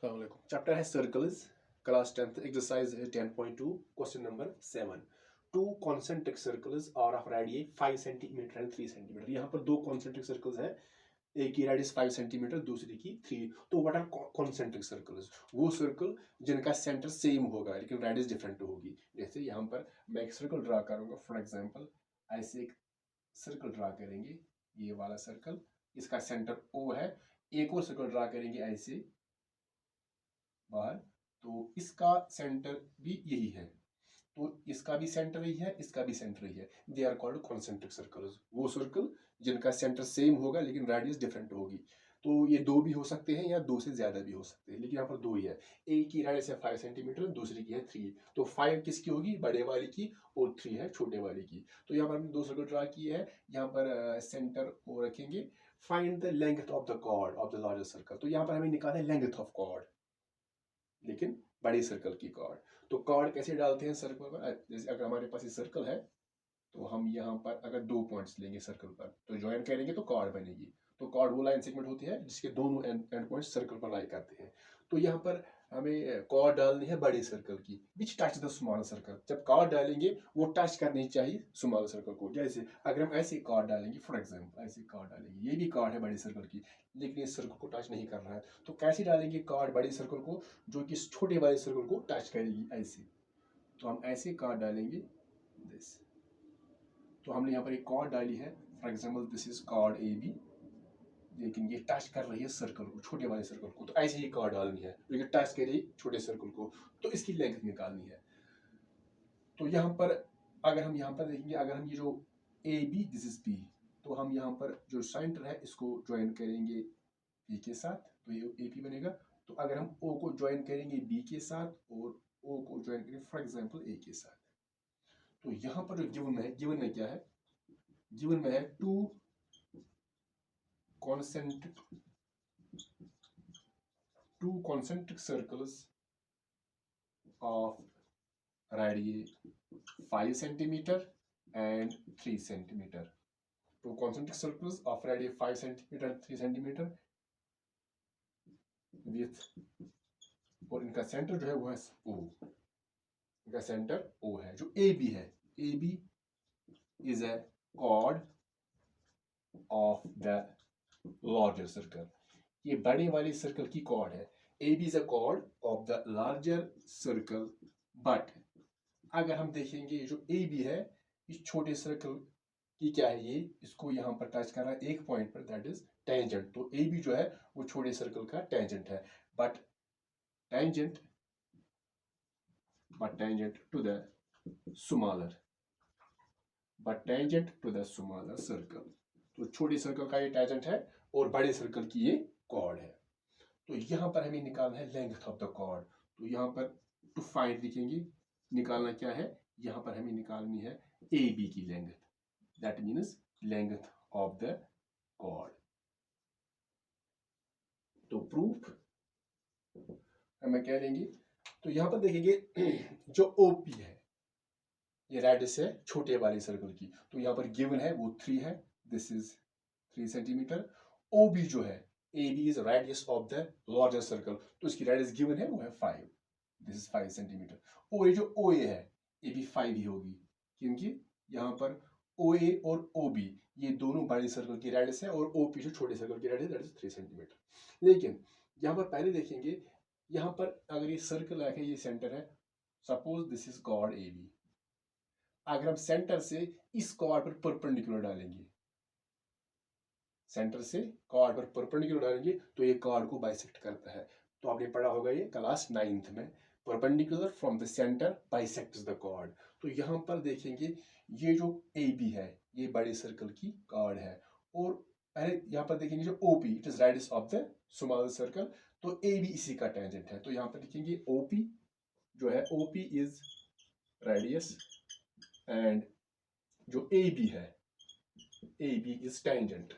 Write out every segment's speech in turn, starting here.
Chapter है circles, class 10th exercise है 10.2 question number 7। Two concentric circles are of radius 5 centimetre and 3 centimetre. यहाँ पर दो concentric circles हैं, एक की रेडियस 5 सेंटीमीटर, दूसरी की 3। तो व्हाट आर कॉन्सेंट्रिक सर्कल्स? वो सर्कल जिनका सेंटर सेम होगा लेकिन रेडियस डिफरेंट होगी। जैसे यहाँ पर मैं एक सर्कल ड्रा करूंगा, फॉर एग्जांपल ऐसे एक सर्कल ड्रा करेंगे, ये वाला सर्कल, इसका सेंटर O है। एक और सर्कल ड्रा करेंगे ऐसे बाहर, तो इसका सेंटर भी यही है, तो इसका भी सेंटर ही है, इसका भी सेंटर ही है। They are called concentric circles. वो सर्कल जिनका सेंटर सेम होगा लेकिन रेडियस डिफरेंट होगी। तो ये दो भी हो सकते हैं या दो से ज्यादा भी हो सकते हैं, लेकिन यहाँ पर दो ही है। एक की रेडियस है 5 सेंटीमीटर, दूसरी की है 3। तो 5 किसकी होगी? बड़े वाली की, और 3 है छोटे वाली की। तो यहाँ पर हमने दो सर्कल ड्रा किए हैं, यहाँ पर सेंटर को रखेंगे। Find the length of the chord of the larger circle. तो यहाँ पर हमें निकालना है लेंथ ऑफ कॉर्ड, लेकिन बड़ी सर्कल की कॉर्ड। तो कॉर्ड कैसे डालते हैं सर्कल पर? जैसे अगर हमारे पास ये सर्कल है, तो हम यहाँ पर अगर दो पॉइंट्स लेंगे सर्कल पर, तो ज्वाइन करेंगे तो कॉर्ड बनेगी। तो कॉर्ड वो लाइन सेगमेंट होती है जिसके दोनों एंड पॉइंट्स सर्कल पर लाई करते हैं। तो यहाँ पर हमें कॉर्ड डालनी है बड़े सर्कल की, विच टच द स्मॉल सर्कल। जब कॉर्ड डालेंगे वो टच करनी चाहिए स्मॉल सर्कल को। जैसे अगर हम ऐसे कॉर्ड डालेंगे, फॉर एग्जाम्पल ऐसे कॉर्ड डालेंगे, ये भी कॉर्ड है बड़े सर्कल की, लेकिन इस सर्कल को टच नहीं कर रहा है। तो कैसे डालेंगे कॉर्ड बड़े सर्कल को जो कि छोटे वाले सर्कल को टच करेगी? ऐसे। तो हम ऐसे कॉर्ड डालेंगे दिस। तो हमने यहाँ पर एक कॉर्ड डाली है, for example this is chord AB, लेकिन ये टच कर रही है सर्कल को, छोटे वाले सर्कल को। तो ऐसे ही कॉर्ड डालनी है जो कि टच कर रही है छोटे सर्कल को, तो इसकी लेंथ निकालनी है। तो यहाँ पर अगर हम यहाँ पर देखेंगे, अगर हम ये जो AB दिस इज P, तो हम यहाँ पर जो सेंटर है इसको ज्वाइन करेंगे P के साथ, तो ये AP बनेगा। तो अगर हम O को ज्वाइन करेंगे B के साथ और O को ज्वाइन करेंगे फॉर एग्जाम्पल A के साथ, तो यहाँ पर जो गिवन में क्या है? गिवन में है to concentric circles of radius 5 centimeter and 3 centimeter. Two concentric circles of radius 5 centimeter and 3 centimeter with, और इनका सेंटर जो है वो है O, इनका सेंटर O है। जो AB है, AB is a chord of the larger circle। ये बड़े वाली सर्कल की कॉर्ड है। AB is a chord of the larger circle, but अगर हम देखेंगे जो AB है इस छोटे सर्कल की क्या है, ये इसको यहाँ पर टच कर रहा है एक पॉइंट पर, दैट इज टेंजेंट। तो AB जो है वो छोटे सर्कल का टेंजेंट है, but tangent to the smaller, circle. तो छोटे सर्कल का ये टेंजेंट है और बड़े सर्कल की ये कॉर्ड है। तो यहाँ पर हमें निकालना है लेंथ ऑफ द कॉर्ड। तो यहाँ पर टू फाइंड लिखेंगे, निकालना क्या है? यहाँ पर हमें निकालनी है AB की length, that means length of the chord. तो प्रूफ हमें क्या लेंगे? तो यहाँ पर देखेंगे जो OP है ये रेडियस है छोटे वाले सर्कल की, तो यहाँ पर गिवन है वो 3 है, दिस इज 3 सेंटीमीटर। OB जो है, AB is radius of the larger circle, तो इसकी रेडियस गिवन है वो है 5, दिस इज 5 सेंटीमीटर। OA जो OA है ये भी 5 ही होगी, क्योंकि यहाँ पर OA और OB ये दोनों बड़े सर्कल की रेडियस है और OP जो छोटे सर्कल की रेडियस, दैट इज 3 सेंटीमीटर। लेकिन यहाँ पर पहले देखेंगे, यहाँ पर अगर ये सर्कल है, ये सेंटर है, suppose this is chord AB। अगर हम सेंटर से इस कॉर्ड पर परपेंडिकुलर डालेंगे, सेंटर से कॉर्ड पर परपेंडिकुलर डालेंगे, तो ये कॉर्ड को बाइसेक्ट करता है। तो आपने पढ़ा होगा ये क्लास 9th में, perpendicular from the centre bisects the chord. तो यहाँ पर देखेंगे ये जो AB है ये बड़े सर्कल की कॉर्ड है, और पहले यहाँ पर देखेंगे जो OP, it is radius of the small circle, तो AB इसी का टेंजेंट है। तो यहाँ पर लिखेंगे OP जो है, OP इज रेडियस, एंड जो AB है, AB इज टेंजेंट।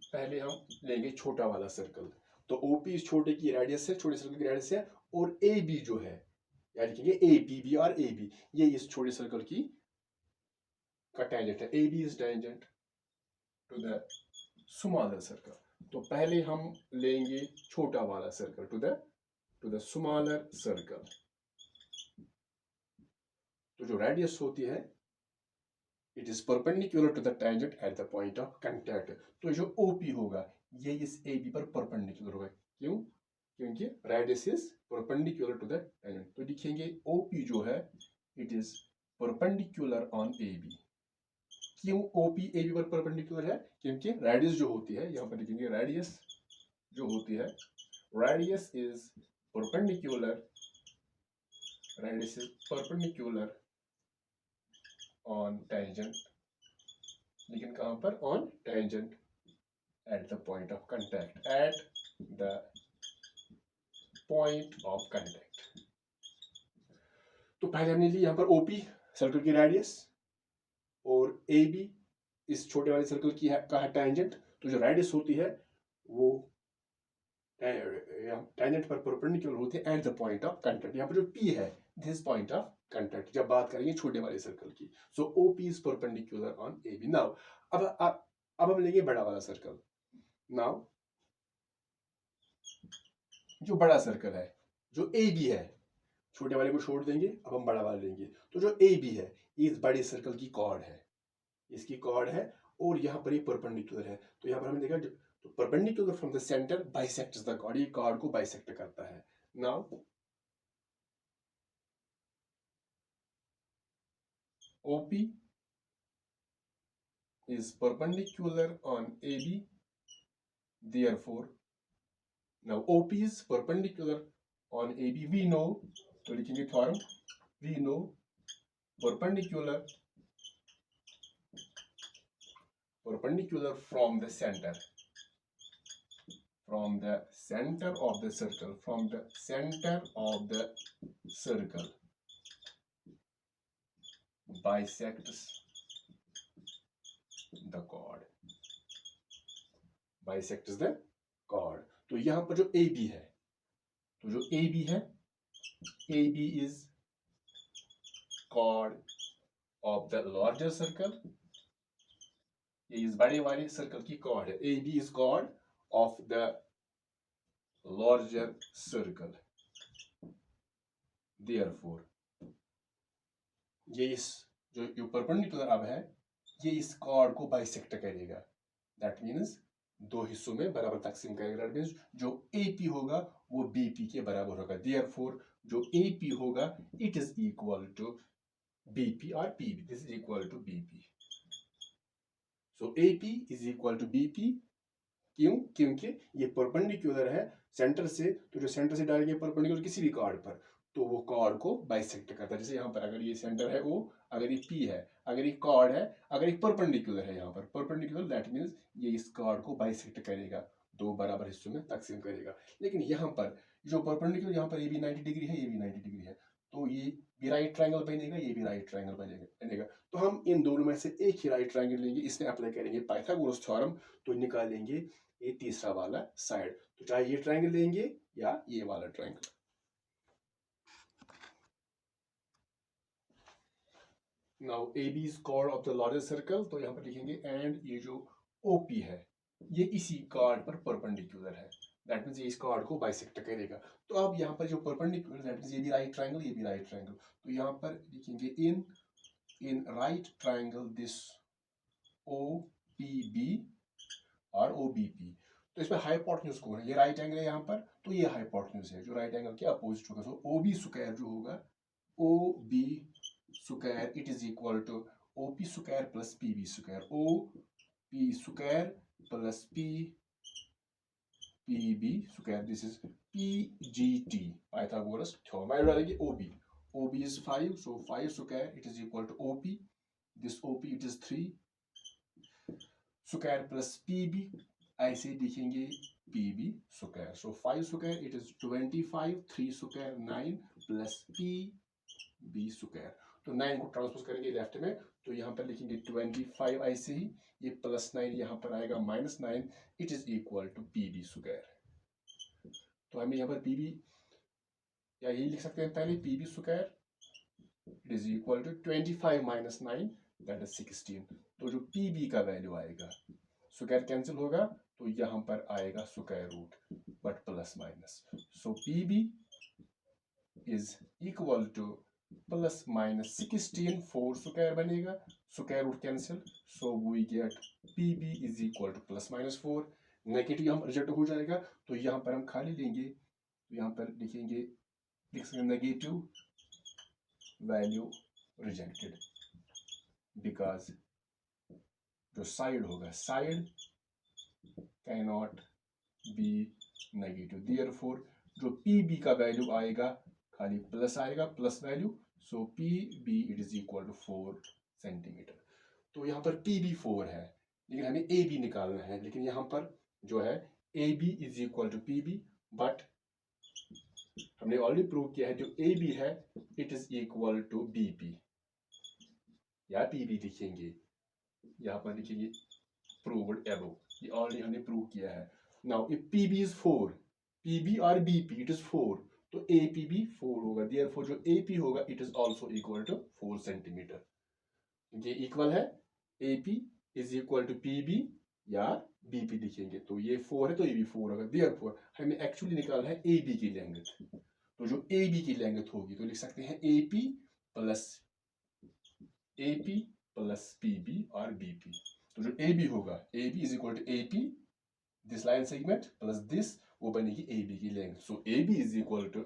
पहले हम लेंगे छोटा वाला सर्कल, तो OP इस छोटे की रेडियस है, छोटे सर्कल की रेडियस है, और AB जो है या लिखेंगे APB और AB, ये इस छोटे सर्कल की का टेंजेंट है। AB is tangent to the smaller circle. तो पहले हम लेंगे छोटा वाला circle, to the smaller circle. तो जो रेडियस होती है it is perpendicular to the tangent at the point of contact. तो जो ओपी होगा ये इस AB पर परपेंडिकुलर होगा। क्यों? क्योंकि radius is perpendicular to the tangent. तो लिखेंगे OP जो है it is perpendicular on AB। क्यों OP AB पर परपेंडिकुलर है? क्योंकि रेडियस जो होती है, यहाँ पर लिखेंगे रेडियस जो होती है, radius is perpendicular, radius is perpendicular on tangent, लेकिन कहां पर? On tangent at the point of contact, eight the point of contact. तो पहले हमने ली यहां पर OP सर्कल की रेडियस और AB इस छोटे वाले सर्कल की का है टेंजेंट। तो जो रेडियस होती है वो टेंजेंट पर परपेंडिकुलर होती है eight the point of contact. यहाँ पर जो P है दिस पॉइंट ऑफ कांटेक्ट जब बात करेंगे छोटे वाले सर्कल की। सो OP is perpendicular on AB। Now अब हम लेंगे बड़ा वाला सर्कल। नाउ जो बड़ा सर्कल है, जो AB है, छोटे वाले को छोड़ देंगे, अब हम बड़ा वाला लेंगे। तो जो AB है ये इस बड़े सर्कल की कॉर्ड है, इसकी कॉर्ड है और यहाँ पर ये परपेंडिकुलर है। तो यहाँ पर हमने देखा तो perpendicular from the centre bisects the chord, ये कॉर्ड को बाइसेक्ट करता है। Now OP is perpendicular on AB, therefore now OP is perpendicular on AB, we know, तो लिखेंगे theorem, we know perpendicular from the center of the circle, from the center of the circle bisects the chord, bisects the chord। तो यहां पर जो AB है, तो जो AB है, AB is chord of the larger circle, ये इस बड़े वाले सर्कल की chord है। AB is chord of the larger circle, therefore ये इस जो परपेंडिकुलर अब है ये इस कॉर्ड को बाइसेक्ट करेगा। दैट मीन्स दो हिस्सों में बराबर तकसीम करेगा। दैट मीन्स जो AP होगा वो BP के बराबर होगा। देयरफॉर जो AP होगा it is equal to BP और PB, this is equal to BP। So AP is equal to BP। क्यों? क्योंकि ये परपेंडिकुलर है सेंटर से, तो जो सेंटर से डालेंगे परपेंडिकुलर किसी भी कॉर्ड पर तो वो कॉर्ड को बाइसेक्ट करता है। जैसे यहाँ पर अगर ये सेंटर है O, अगर ये P है, अगर ये कॉर्ड है, अगर ये परपेंडिकुलर है, यहाँ पर परपेंडिकुलर दैट मीन्स ये इस कॉर्ड को बाइसेक्ट करेगा, दो बराबर हिस्सों में तकसीम करेगा। लेकिन यहाँ पर जो परपेंडिकुलर, यहाँ पर ये भी 90 डिग्री है, ये भी 90 डिग्री है, तो ये भी राइट ट्रायंगल बनेगा, ये भी राइट ट्रायंगल बनेगा। तो हम इन दोनों में से एक ही राइट ट्रायंगल लेंगे, इसमें अप्लाई करेंगे पाइथागोरस थ्योरम, तो निकालेंगे ये तीसरा वाला साइड। तो चाहे ये ट्रायंगल लेंगे या ये वाला triangle. Now AB is chord of the larger circle, तो यहाँ पर लिखेंगे एंड ये जो OP है ये इसी कॉर्ड पर परपेंडिकुलर है। दैट मीन्स ये इस कॉर्ड को बाइसेक्ट करेगा। तो अब यहाँ पर जो परपेंडिकुलर दैट मीन्स ये भी राइट ट्रायंगल, ये भी राइट ट्रायंगल, तो यहाँ पर लिखेंगे in right triangle this OPB और OBP। तो इसमें हाइपोटेन्यूज कौन है? ये राइट एंगल है यहाँ पर, तो ये हाइपोटेन्यूज है जो राइट एंगल के अपोजिट होगा। सो OB स्क्वायर जो होगा, OB square it is equal to OP square plus PB square, OP square plus PB square, this is PGT, Pythagoras theorem. मैं डालेंगे OB is 5, so 5 square it is equal to OP, this OP it is 3 square plus PB, ऐसे लिखेंगे PB square. So 5 square it is 25, 3 square 9 plus PB square. तो 9 को transpose करेंगे left में, तो यहाँ पर लिखेंगे 25 ऐसे ही, ये प्लस 9 यहाँ पर आएगा minus 9, it is equal to PB square. तो हमें यहाँ पर PB या यही लिख सकते हैं पहले PB square it is equal to 25 minus 9 that is 16। तो जो PB का वैल्यू आएगा, स्क्वायर कैंसिल होगा तो यहां पर आएगा square root but plus minus, so P B is equal to plus minus 16, 4 square बनेगा, square root cancel, so we get P B is equal to plus minus 4। Negative यहाँ reject हो जाएगा, तो यहाँ पर हम खाली लेंगे, तो यहाँ पर लिखेंगे, लिख सकते नेगेटिव वैल्यू रिजेक्टेड, बिकॉज जो साइड होगा, side can not be negative, therefore जो पी बी का वैल्यू आएगा खाली प्लस आएगा, plus value, so P B it is equal to 4 centimetre. तो यहाँ पर पी बी 4 है, लेकिन हमें ए बी निकालना है, लेकिन यहाँ पर जो है A B is equal to P B, but हमने ऑलरेडी प्रूव किया है जो ए बी है it is equal to B P, या पी बी लिखेंगे, यहाँ पर लिखेंगे प्रूव्ड अबव, ये ऑलरेडी हमने प्रूव किया है। Now if P B is 4, P B और बी पी इट इज 4, तो ए पी बी 4 होगा, देयरफॉर जो ए पी होगा it is also equal to 4 centimetre. ये इक्वल है A P is equal to P B या B P लिखेंगे, तो ये 4 है तो ये भी 4 होगा, देयरफॉर हमें एक्चुअली निकालना है ए बी की लेंथ, तो जो ए बी की लेंथ होगी तो लिख सकते हैं A P plus P B और बी पी, तो जो ए बी होगा A B is equal to A P this line segment plus this, वो बनेगी ए बी की length, so A B is equal to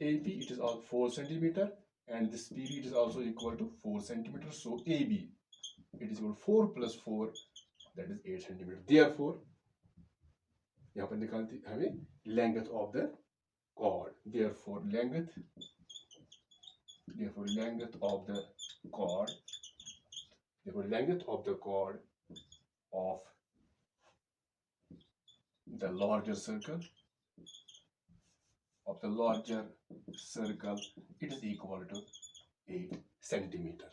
A P it is 4 centimetre and this PB it is also equal to 4 centimeters, so AB it is equal to 4 plus 4 that is 8 centimeters, therefore यहाँ पर निकालती हमें length of the chord, therefore length of the chord of the larger circle it is equal to 8 centimeter.